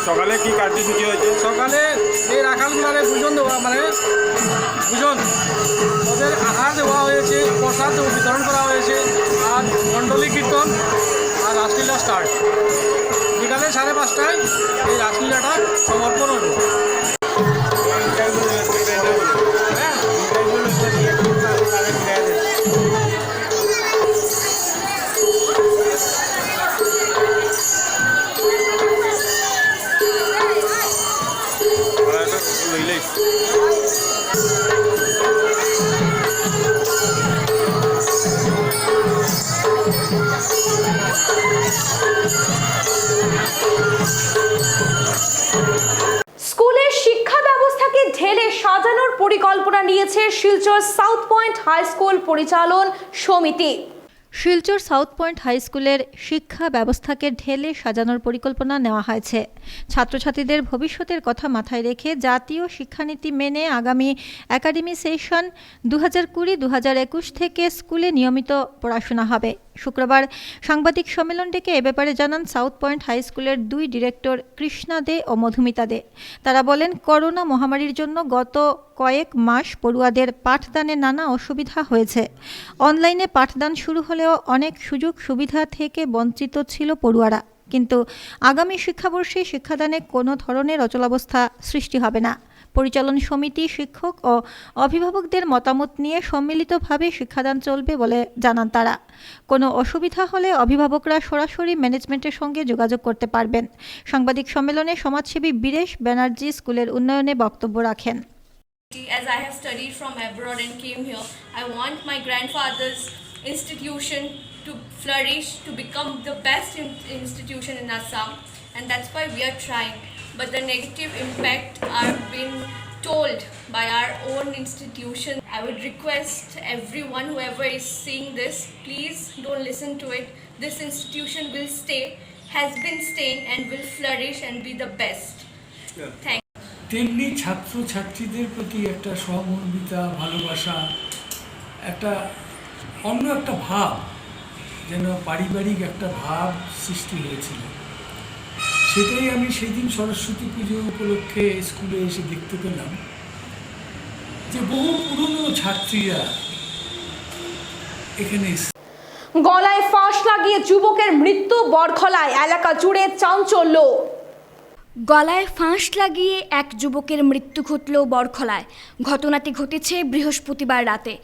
সকালে কি কার্যসূচি হয়েছে? সকালে এই রাখালগুলারে ভোজন দেওয়া, ভোজন ওদের আহার দেওয়া হয়েছে, প্রসাদ বিতরণ করা হয়েছে, আর মণ্ডলী কীর্তন আর রাসলীলা স্টার্ট। বিকালে 5:30টায় এই রাসলীলাটা সমর্পণ হবে।
স্কুলের শিক্ষা ব্যবস্থাকে ঢেলে সাজানোর পরিকল্পনা নিয়েছে Silchar south point high school পরিচালন সমিতি।
শিলচর সাউথ পয়েন্ট হাই স্কুলের শিক্ষা ব্যবস্থাকে ঢেলে সাজানোর পরিকল্পনা নেওয়া হয়েছে। ছাত্রছাত্রীদের ভবিষ্যতের কথা মাথায় রেখে জাতীয় শিক্ষানীতি মেনে আগামী একাডেমি সেশন 2020-2021 থেকে স্কুলে নিয়মিত পড়াশোনা হবে। শুক্রবার সাংবাদিক সম্মেলন ডেকে এ ব্যাপারে জানান সাউথ পয়েন্ট হাই স্কুলের 2 ডিরেক্টর কৃষ্ণা দে ও মধুমিতা দে। তারা বলেন, করোনা মহামারীর জন্য গত কয়েক মাস পড়ুয়াদের পাঠদানে নানা অসুবিধা হয়েছে। অনলাইনে পাঠদান শুরু হলেও অনেক সুযোগ সুবিধা থেকে বঞ্চিত ছিল পড়ুয়ারা। কিন্তু আগামী শিক্ষাবর্ষে শিক্ষাদানে কোনো ধরনের অচলাবস্থা সৃষ্টি হবে না। পরিচালন সমিতি, শিক্ষক ও অভিভাবকদের মতামত নিয়ে সম্মিলিতভাবে শিক্ষাদান চলবে বলে জানান তারা। কোনো অসুবিধা হলে অভিভাবকরা সরাসরি ম্যানেজমেন্টের সঙ্গে যোগাযোগ করতে পারবেন। সাংবাদিক সম্মেলনে সমাজসেবী বীরেশ ব্যানার্জি স্কুলের উন্নয়নে বক্তব্য রাখেন।
As I have studied from abroad and came here, I want my grandfather's institution to flourish, to become the best institution in Assam. and that's why we are trying. But the negative impact are being told by our own institution. I would request everyone, whoever is seeing this, please don't listen to it. This institution will stay, has been staying, and will flourish and be the best. Thank you.
তেমনি ছাত্র ছাত্রীদের প্রতি একটা সহমর্মিতা, ভালোবাসা, একটা অন্য একটা ভাব, যেন পারিবারিক একটা ভাব সৃষ্টি হয়েছিল। সেটাই আমি সেদিন সরস্বতী পুজো উপলক্ষে স্কুলে এসে দেখতে পেলাম যে বহু পুরনো ছাত্রীরা এখানে
গলায় ফাঁস লাগিয়ে যুবকের মৃত্যু বরখলায়, এলাকা জুড়ে চাঞ্চল্য।
গলায় ফাঁস লাগিয়ে এক যুবকের মৃত্যু ঘটল বরখলায়। ঘটনাটি ঘটেছে বৃহস্পতিবার রাতে।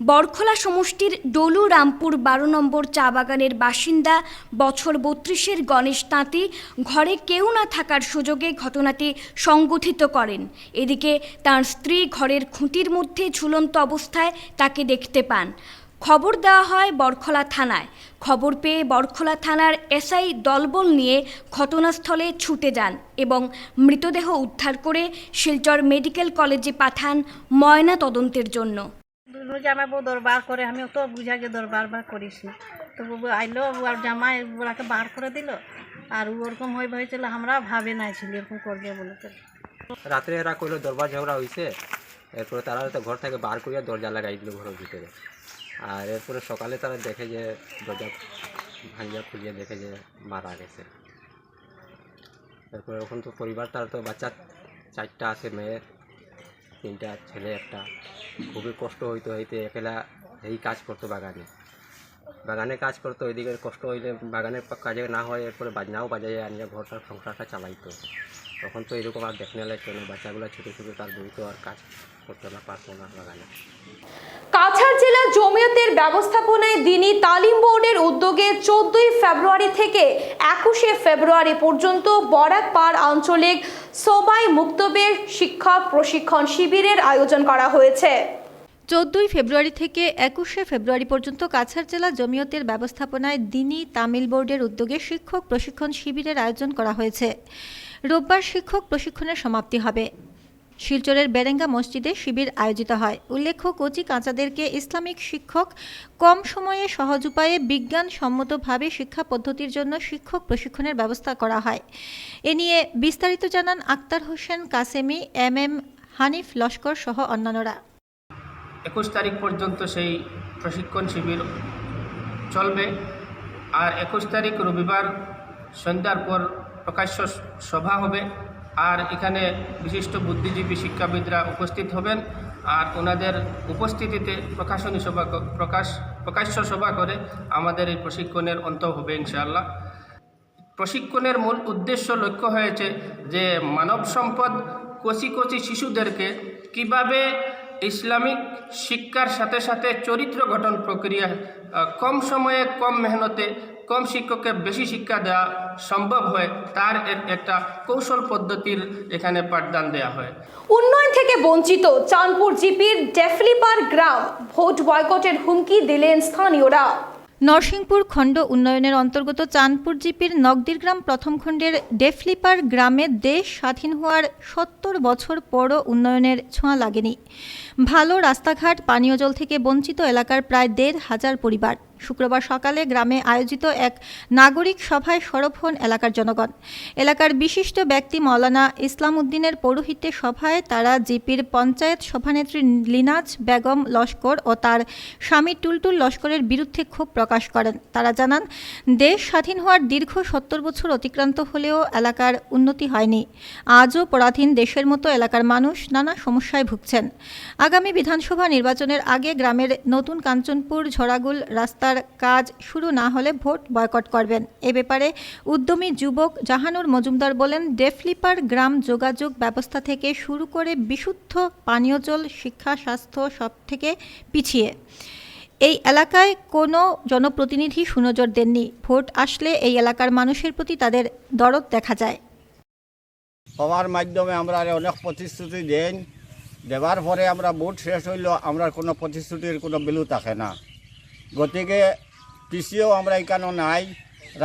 বরখলা সমষ্টির ডলু রামপুর 12 নম্বর চা বাগানের বাসিন্দা বছর 32-এর গণেশ তাঁতি ঘরে কেউ না থাকার সুযোগে ঘটনাটি সংগঠিত করেন। এদিকে তার স্ত্রী ঘরের খুঁটির মধ্যে ঝুলন্ত অবস্থায় তাকে দেখতে পান। খবর দেওয়া হয় বরখলা থানায়। খবর পেয়ে বরখলা থানার এসআই দলবল নিয়ে ঘটনাস্থলে ছুটে যান এবং মৃতদেহ উদ্ধার করে শিলচর মেডিকেল কলেজে পাঠান ময়না তদন্তের জন্য।
জামাই বউ দরবার করে, আমি তো বুঝা যে দরবার করিস তো আইলো আর জামাই ওরাকে বার করে দিল, আর ওরকম হয়েছিল আমরা ভাবে নাই ছিল এরকম করবে বলে।
রাত্রে এরা কইলো দরবার ঝগড়া হয়েছে, এরপরে তারা তো ঘর থেকে বার করিয়া দরজা লাগাই দিল ঘরের ভিতরে। আর এরপরে সকালে তারা দেখে যে দরজা ভাঙিয়া খুঁজিয়ে দেখে যে মারা গেছে। এরপরে এখন তো পরিবার, তার তো বাচ্চা 4টা আছে, মেয়ের 3টা, ছেলে 1টা। খুবই কষ্ট হইতে একলা এই কাজ করতো বাগানে কাজ করতো। ওইদিকে কষ্ট হইলে বাগানের কাজে না হয়, এরপরে বাজনাও বাজাইয়া আনিয়া ঘরটার সংসারটা চালাইতো। তখন তো এরকম আর দেখনে লাগতো না, বাচ্চাগুলো ছোটো ছোটো, তার বই তো আর কাজ করতে না পারতো না বাগানে।
কাছাড় জেলা জমিয়তের ব্যবস্থাপনায় দিনী তালিম বোর্ডের উদ্যোগে 14 ফেব্রুয়ারি থেকে 21 ফেব্রুয়ারি পর্যন্ত বরাকপাড় আঞ্চলিক সবাই মুক্তবের শিক্ষক প্রশিক্ষণ শিবিরের আয়োজন করা হয়েছে।
14 ফেব্রুয়ারি থেকে 21 ফেব্রুয়ারি পর্যন্ত কাছাড় জেলা জমিয়তের ব্যবস্থাপনায় দিনী তামিল বোর্ডের উদ্যোগে শিক্ষক প্রশিক্ষণ শিবিরের আয়োজন করা হয়েছে। রোববার শিক্ষক প্রশিক্ষণের সমাপ্তি হবে। শিলচরের বেরেঙ্গা মসজিদে শিবির আয়োজিত হয়। উল্লেখ্য, কচি কাঁচাদেরকে ইসলামিক শিক্ষক কম সময়ে সহজ উপায়ে বিজ্ঞানসম্মতভাবে শিক্ষা পদ্ধতির জন্য শিক্ষক প্রশিক্ষণের ব্যবস্থা করা হয়। এ নিয়ে বিস্তারিত জানান আক্তার হোসেন কাসেমি, MM হানিফ লস্কর সহ অন্যান্যরা।
21 তারিখ পর্যন্ত সেই প্রশিক্ষণ শিবির চলবে। আর 21 তারিখ রবিবার সন্ধ্যার পর প্রকাশ্য সভা হবে। আর এখানে বিশিষ্ট বুদ্ধিজীবী শিক্ষাবিদরা উপস্থিত হবেন। আর ওনাদের উপস্থিতিতে প্রকাশ্য সভা করে আমাদের এই প্রশিক্ষণের অন্ত হবে ইনশাআল্লাহ। প্রশিক্ষণের মূল উদ্দেশ্য লক্ষ্য হয়েছে যে মানব সম্পদ কচি শিশুদেরকে কিভাবে ইসলামিক শিক্ষার সাথে সাথে চরিত্র গঠন প্রক্রিয়া কম সময়ে কম মেহনতে কম শিক্ষককে বেশি শিক্ষা দেওয়া সম্ভব হয়, তার একটা কৌশল পদ্ধতির এখানে পাঠদান দেওয়া হয়।
উন্নয়ন থেকে বঞ্চিত চাঁদপুর জিপির ডেফলিপার গ্রাম, ভোট বয়কটের হুমকি দিলেন স্থানীয়রা।
নরসিংপুর খণ্ড উন্নয়নের অন্তর্গত চাঁদপুর জিপির নগদিরগ্রাম প্রথম খণ্ডের ডেফলিপার গ্রামে দেশ স্বাধীন হওয়ার 70 বছর পরও উন্নয়নের ছোঁয়া লাগেনি। ভালো রাস্তাঘাট, পানীয় জল থেকে বঞ্চিত এলাকার প্রায় 1,500 পরিবার। শুক্রবার সকালে গ্রামে আয়োজিত এক নাগরিক সভায় সরব হন এলাকার জনগণ। এলাকার বিশিষ্ট ব্যক্তি মৌলানা ইসলাম উদ্দিনের পৌরোহিত্যে সভায় তারা জিপির পঞ্চায়েত সভানেত্রী লিনাজ বেগম লস্কর ও তার স্বামী টুলটুল লস্করের বিরুদ্ধে ক্ষোভ প্রকাশ করেন। তারা জানান, দেশ স্বাধীন হওয়ার দীর্ঘ 70 বছর অতিক্রান্ত হলেও এলাকার উন্নতি হয়নি। আজও পরাধীন দেশের মতো এলাকার মানুষ নানা সমস্যায় ভুগছেন। আগামী বিধানসভা নির্বাচনের আগে গ্রামের নতুন কাঞ্চনপুর ঝরাগুল রাস্তার কাজ শুরু না হলে ভোট বয়কট করবেন। এ ব্যাপারে উদ্যমী যুবক জাহানুর মজুমদার বলেন, ডেফলিপার গ্রাম যোগাযোগ ব্যবস্থা থেকে শুরু করে বিশুদ্ধ পানীয় জল, শিক্ষা, স্বাস্থ্য সব থেকে পিছিয়ে। এই এলাকায় কোনো জনপ্রতিনিধি সুনজর দেননি। ভোট আসলে এই এলাকার মানুষের প্রতি তাদের দরদ দেখা যায়।
সবার মাধ্যমে আমরা অনেক প্রতিশ্রুতি দেন, দেওয়ার পরে আমরা ভোট শেষ হইল, আমরা কোনো প্রতিশ্রুতির কোনো ভ্যালু থাকে না। গতিকে পিছিয়েও আমরা এখানে নাই,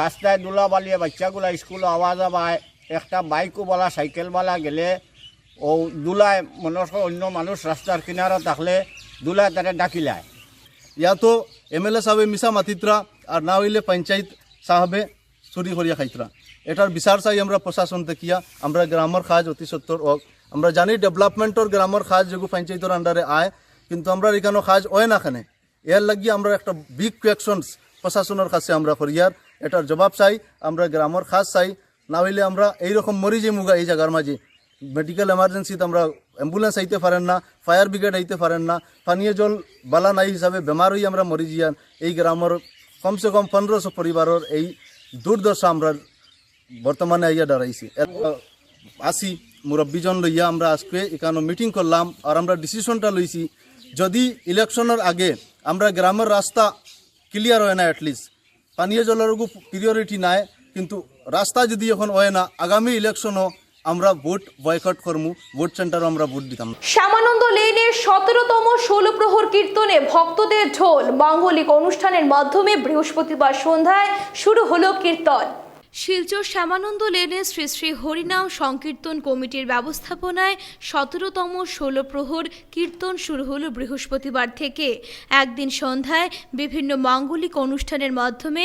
রাস্তায় দুলা বালিয়ে বাচ্চাগুলা স্কুলে আওয়া যাবায় একটা বাইকওয়ালা সাইকেলওয়ালা গেলে ও দুলায় মনে অন্য মানুষ রাস্তার কিনারা থাকলে দুলায় তারা ডাকিলায়।
या तो MLA साहेबे मिसा मातित्रा और ना हইলে पंचायत साहेबे चुरी करिया खाइत्रा एटार विचार चाই আমরা প্রশাসন দেখিয়া আমরা গ্রামের কাজ অতি সত্তর হোক। আমরা জানি ডেভেলপমেন্টর গ্রামের কাজ যেগু পঞ্চায়েতের আন্ডারে আয় কিন্তু আমরা এখানে কাজ হয় না খানে এর লাগি আমরা একটা বিগ কোয়েকশনস প্রশাসনের কাছে আমরা করিয়ার এটার জবাব চাই। আমরা গ্রামের কাজ চাই না হইলে আমরা এইরকম মরি যে মুগা এই জায়গার মাঝে মেডিকেল এমার্জেন্সিতে আমরা অ্যাম্বুলেন্স আইতে পারেন না, ফায়ার ব্রিগেড আইতে পারেন না, পানীয় জল বালা নাই হিসাবে বেমার হয়ে আমরা মরি যান। এই গ্রামের কমসে কম 1500 পরিবারের এই দুর্দশা আমরা বর্তমানে আইয়া দাঁড়াইছি। আসি মুরব্বীজন লইয়া আমরা আজকে এখানে মিটিং করলাম আর আমরা ডিসিশনটা লইছি যদি ইলেকশনের আগে আমরা গ্রামের রাস্তা ক্লিয়ার হয় না, অ্যাটলিস্ট পানীয় জলের প্রিয়রিটি নাই, কিন্তু রাস্তা যদি এখন হয় না আগামী ইলেকশনও আমরা ভোট বয়কট করমু, ভোট সেন্টারও আমরা ভোট দিতাম।
শ্যামানন্দ লেনের 17তম 16 প্রহর কীর্তনে ভক্তদের ঢোল মাঙ্গলিক অনুষ্ঠানের মাধ্যমে বৃহস্পতিবার সন্ধ্যায় শুরু হলো কীর্তন।
শিলচর শ্যামানন্দ লেনে শ্রী শ্রী হরিনাম সংকীর্তন কমিটির ব্যবস্থাপনায় 17তম 16 প্রহর কীর্তন শুরু হলো বৃহস্পতিবার থেকে। একদিন সন্ধ্যায় বিভিন্ন মাঙ্গলিক অনুষ্ঠানের মাধ্যমে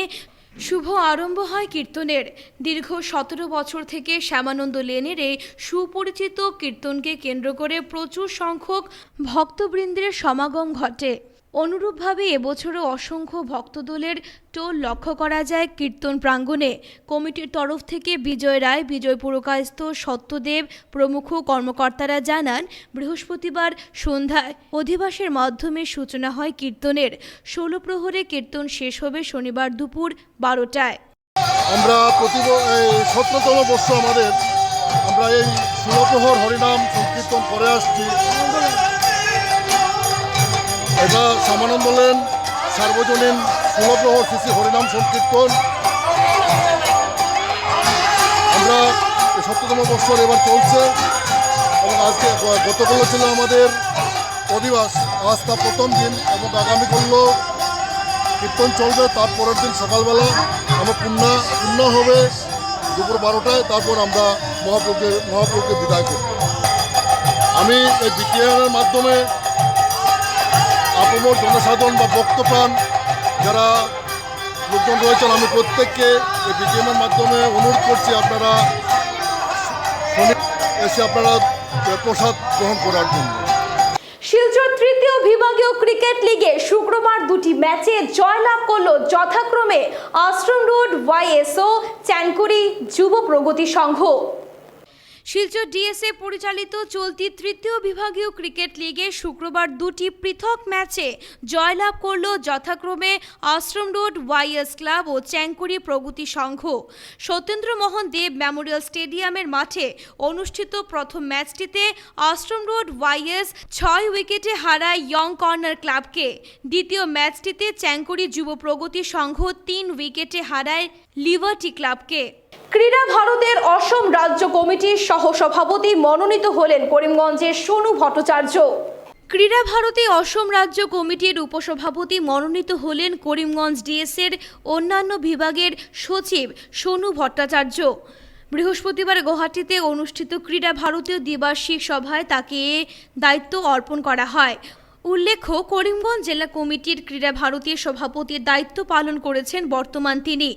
শুভ আরম্ভ হয় কীর্তনের। দীর্ঘ 17 বছর থেকে শ্যামানন্দ লেনের এই সুপরিচিত কীর্তনকে কেন্দ্র করে প্রচুর সংখ্যক ভক্তবৃন্দের সমাগম ঘটে। অনুরূপভাবে এবছরও অসংখ্য ভক্তদলের টোল লক্ষ্য করা যায় কীর্তন প্রাঙ্গণে। কমিটির তরফ থেকে বিজয় রায়, বিজয় পুরকায়স্থ, সত্যদেব প্রমুখ কর্মকর্তারা জানান বৃহস্পতিবার সন্ধ্যায় অধিবাসের মাধ্যমে সূচনা হয় কীর্তনের। 16 প্রহরে কীর্তন শেষ হবে শনিবার দুপুর 12টায়।
আমরা 17তম বর্ষ আমাদের আমরা এই 16 প্রহর হরিনাম সংকীর্তন করে আসছি। এটা শ্যামানন্দ লেন সার্বজনীন 16 প্রহর শ্রী হরিনাম সংকীর্তন। আমরা 17তম বছর এবার চলছে এবং আজকে গতকাল ছিল আমাদের অধিবাস, আজ তা প্রথম দিন এবং আগামী করলেও কীর্তন চলবে। তার পরের দিন সকালবেলা আমরা পূর্ণ হবে দুপুর 12টায়, তারপর আমরা মহাপ্রভুকে বিদায় করব। আমি এই বিজ্ঞানের মাধ্যমে আপমর জনসাধারণ বা ভক্তপ্রাণ যারা লোকজন রয়েছেন আমি প্রত্যেককে এই বিজ্ঞানের মাধ্যমে অনুরোধ করছি আপনারা এসে আপনারা প্রসাদ গ্রহণ করার জন্য।
শিলচর তৃতীয় বিভাগীয় ক্রিকেট লিগে শুক্রবার দুটি ম্যাচে জয়লাভ করল যথাক্রমে আশ্রম রোড YSO, চ্যানকুড়ি যুব প্রগতি সংঘ।
শিলচর ডিএসএ পরিচালিত চলতি তৃতীয় বিভাগীয় ক্রিকেট লিগে শুক্রবার দুটি পৃথক ম্যাচে জয়লাভ করল যথাক্রমে আশ্রম রোড YS ক্লাব ও চ্যাংকুড়ি প্রগতি সংঘ। সত্যেন্দ্র মোহন দেব মেমোরিয়াল স্টেডিয়ামের মাঠে অনুষ্ঠিত প্রথম ম্যাচটিতে আশ্রম রোড YS 6 উইকেটে হারায় ইয়ং কর্নার ক্লাবকে। দ্বিতীয় ম্যাচটিতে চ্যাংকুড়ি যুব প্রগতি সংঘ 3 উইকেটে হারায় লিবার্টি ক্লাবকে।
ক্রীড়া ভারতের অসম রাজ্য কমিটির সহসভাপতি মনোনীত হলেন করিমগঞ্জের সোনু ভট্টাচার্য।
ক্রীড়া ভারতে অসম রাজ্য কমিটির উপসভাপতি মনোনীত হলেন করিমগঞ্জ ডিএসের অন্যান্য বিভাগের সচিব সোনু ভট্টাচার্য। বৃহস্পতিবার গুয়াহাটিতে অনুষ্ঠিত ক্রীড়া ভারতীয় দ্বিবার্ষিক সভায় তাকে এ দায়িত্ব অর্পণ করা হয়। উল্লেখ্য, করিমগঞ্জ জেলা কমিটির ক্রীড়া ভারতীয় সভাপতির দায়িত্ব পালন করেছেন বর্তমান তিনি।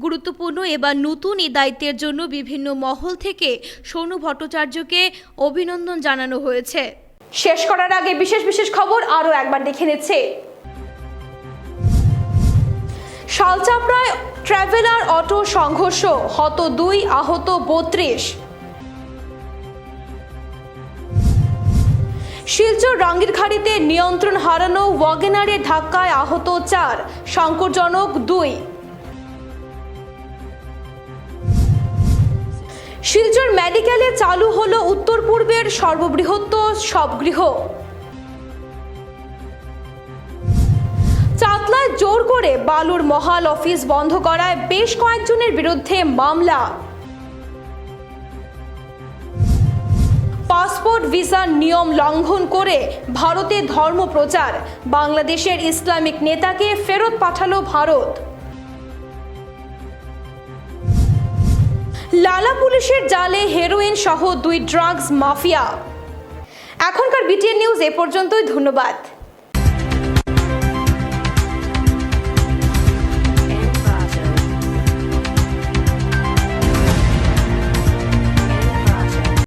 গুরুত্বপূর্ণ এবার নতুন এই দায়িত্বের জন্য বিভিন্ন মহল থেকে সোনু ভট্টাচার্যকে অভিনন্দন জানানো হয়েছে।
শেষ করার আগে বিশেষ খবর আরও একবার দেখে নিচ্ছে। শালচাপড়ায় ট্রাভেলার অটো সংঘর্ষ, হত 2, আহত 32। শিলচর রাঙ্গিরখাড়িতে নিয়ন্ত্রণ হারানো ওয়াগনারের ধাক্কায় আহত 4, সংকটজনক 2। শিলচর মেডিকেলে চালু হলো উত্তর পূর্বের সর্ববৃহৎ শবগৃহ। চাতলায় জোর করে বালুর মহাল অফিস বন্ধ করায় বেশ কয়েকজনের বিরুদ্ধে মামলা। পাসপোর্ট ভিসার নিয়ম লঙ্ঘন করে ভারতে ধর্ম প্রচার, বাংলাদেশের ইসলামিক নেতাকে ফেরত পাঠালো ভারত। লালা পুলিশের জালে হেরোইন সহ 2 ড্রাগস মাফিয়া। এখনকার বিটিএন নিউজ এ পর্যন্তই। ধন্যবাদ।